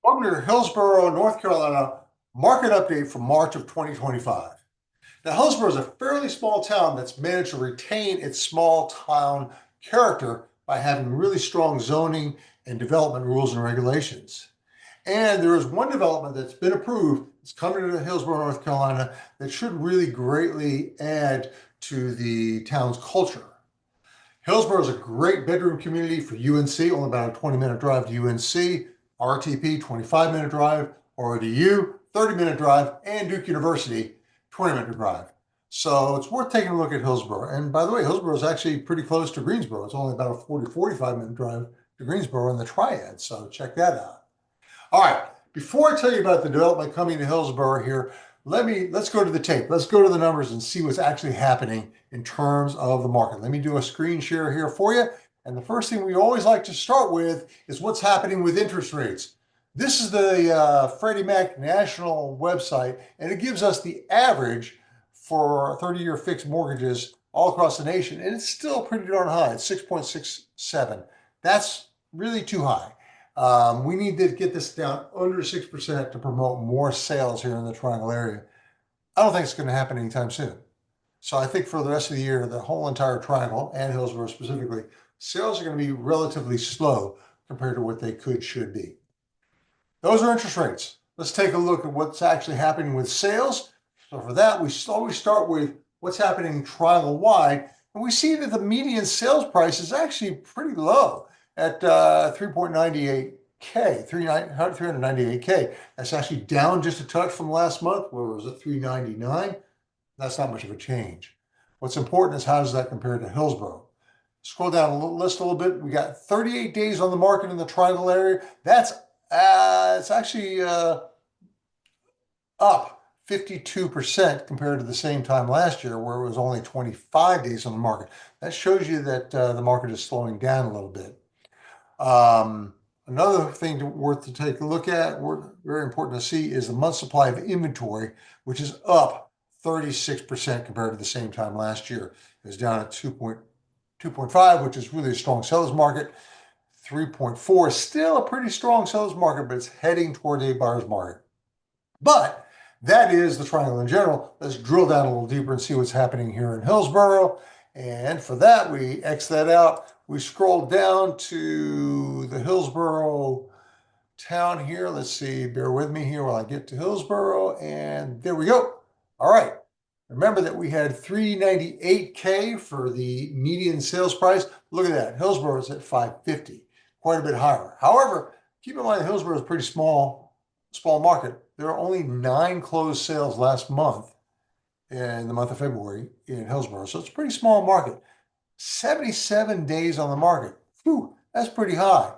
Welcome to Hillsborough, North Carolina market update for March of 2025. Now, Hillsborough is a fairly small town that's managed to retain its small town character by having really strong zoning and development rules and regulations. And there is one development that's been approved. It's coming to Hillsborough, North Carolina, that should really greatly add to the town's culture. Hillsborough is a great bedroom community for UNC, only about a 20-minute drive to UNC, RTP, 25-minute drive, RODU, 30-minute drive, and Duke University, 20-minute drive. So it's worth taking a look at Hillsborough. And by the way, Hillsborough is actually pretty close to Greensboro. It's only about a 45-minute drive to Greensboro in the Triad. So check that out. All right, before I tell you about the development coming to Hillsborough here, let's go to the tape. Let's go to the numbers and see what's actually happening in terms of the market. Let me do a screen share here for you. And the first thing we always like to start with is what's happening with interest rates. This is the Freddie Mac national website, and it gives us the average for 30-year fixed mortgages all across the nation, and it's still pretty darn high. It's 6.67. That's really too high. We need to get this down under 6% to promote more sales here in the Triangle area. I don't think it's going to happen anytime soon. So I think for the rest of the year, the whole entire Triangle and Hillsborough specifically, sales are going to be relatively slow compared to what they should be. Those are interest rates. Let's take a look at what's actually happening with sales. So for that, we always start with what's happening Triangle-wide. And we see that the median sales price is actually pretty low at 398K. That's actually down just a touch from last month, where it was at 399. That's not much of a change. What's important is how does that compare to Hillsborough? Scroll down a list a little bit. We got 38 days on the market in the Triangle area. That's it's actually up 52% compared to the same time last year, where it was only 25 days on the market. That shows you that the market is slowing down a little bit. Another thing worth to take a look at, very important to see, is the month supply of inventory, which is up 36% compared to the same time last year. It was down at 2.5, which is really a strong seller's market. 3.4 is still a pretty strong seller's market, but it's heading toward a buyer's market. But that is the Triangle in general. Let's drill down a little deeper and see what's happening here in Hillsborough. And for that, we X that out. We scroll down to the Hillsborough town here. Let's see, bear with me here while I get to Hillsborough. And there we go. All right. Remember that we had 398K for the median sales price. Look at that. Hillsborough is at 550, quite a bit higher. However, keep in mind that Hillsborough is a pretty small market. There are only 9 closed sales last month in the month of February in Hillsborough. So it's a pretty small market. 77 days on the market. Whew, that's pretty high.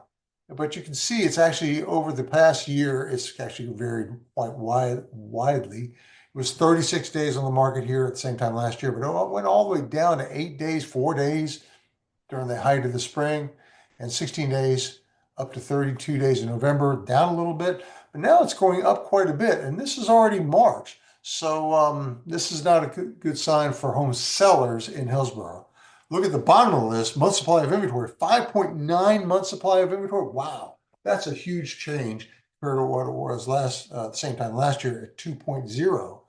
But you can see it's actually over the past year, it's actually varied quite widely. It was 36 days on the market here at the same time last year, but it went all the way down to 8 days, 4 days during the height of the spring, and 16 days up to 32 days in November, down a little bit. But now it's going up quite a bit, and this is already March. So this is not a good sign for home sellers in Hillsborough. Look at the bottom of the list, month supply of inventory, 5.9 month supply of inventory. Wow, that's a huge change compared to what it was the same time last year at 2.0.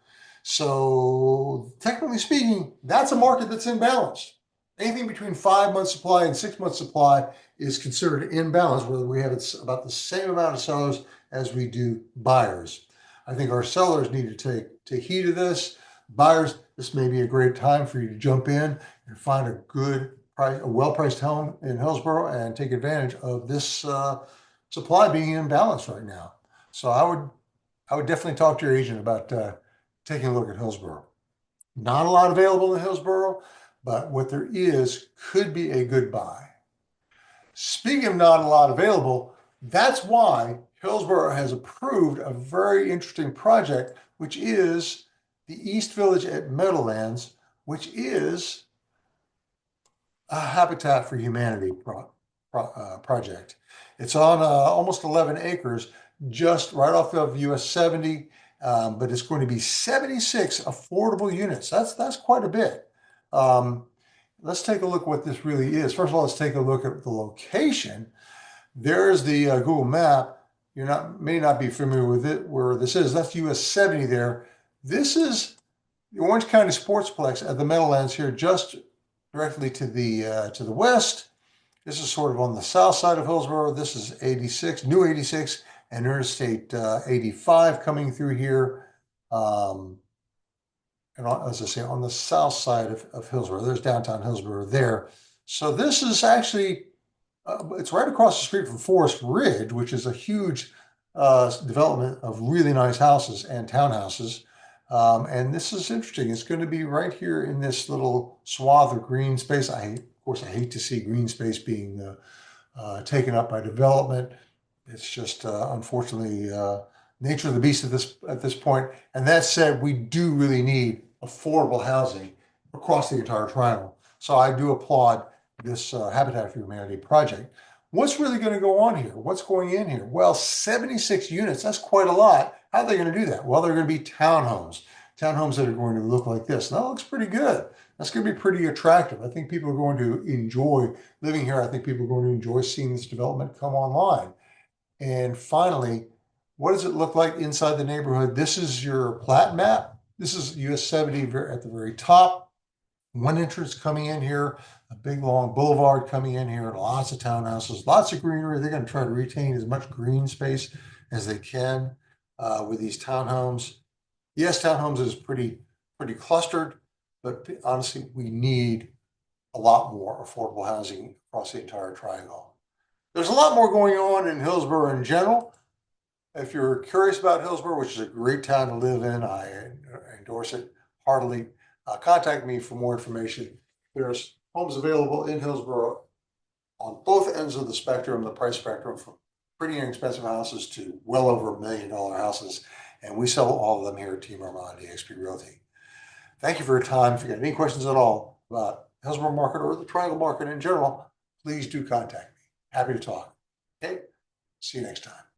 So technically speaking, that's a market that's imbalanced. Anything between 5 month supply and 6 month supply is considered imbalanced, whether we have about the same amount of sellers as we do buyers. I think our sellers need to take heed of this. Buyers, this may be a great time for you to jump in and find a good price, a well-priced home in Hillsborough, and take advantage of this supply being imbalanced right now. So I would definitely talk to your agent about taking a look at Hillsborough. Not a lot available in Hillsborough, but what there is could be a good buy. Speaking of not a lot available, that's why Hillsborough has approved a very interesting project, which is the East Village at Meadowlands, which is a Habitat for Humanity project. It's on almost 11 acres, just right off of US 70, but it's going to be 76 affordable units. That's quite a bit. Let's take a look at what this really is. First of all, let's take a look at the location. There's the Google map. may not be familiar with it, where this is. That's US 70 there. This is the Orange County Sportsplex at the Meadowlands here, just directly to the west. This is sort of on the south side of Hillsborough. This is 86, New 86, and Interstate 85 coming through here. And as I say, on the south side of Hillsborough, there's downtown Hillsborough there. So this is actually, it's right across the street from Forest Ridge, which is a huge development of really nice houses and townhouses. And this is interesting. It's going to be right here in this little swath of green space. Of course, I hate to see green space being taken up by development. It's just unfortunately nature of the beast at this point. And that said, we do really need affordable housing across the entire triangle. So I do applaud this Habitat for Humanity project. What's really going to go on here? What's going in here? Well, 76 units, that's quite a lot. How are they going to do that? Well, they're going to be townhomes that are going to look like this. And that looks pretty good. That's going to be pretty attractive. I think people are going to enjoy living here. I think people are going to enjoy seeing this development come online. And finally, what does it look like inside the neighborhood? This is your plat map. This is US 70 at the very top. One entrance coming in here, a big long boulevard coming in here, lots of townhouses, lots of greenery. They're going to try to retain as much green space as they can with these townhomes. Yes, townhomes is pretty clustered, but honestly, we need a lot more affordable housing across the entire triangle. There's a lot more going on in Hillsborough in general. If you're curious about Hillsborough, which is a great town to live in, I endorse it heartily. Contact me for more information. There's homes available in Hillsborough on both ends of the spectrum, the price spectrum, from pretty inexpensive houses to well over $1 million houses. And we sell all of them here at Team Armand EXP Realty. Thank you for your time. If you have any questions at all about Hillsborough market or the Triangle market in general, please do contact me. Happy to talk. Okay, see you next time.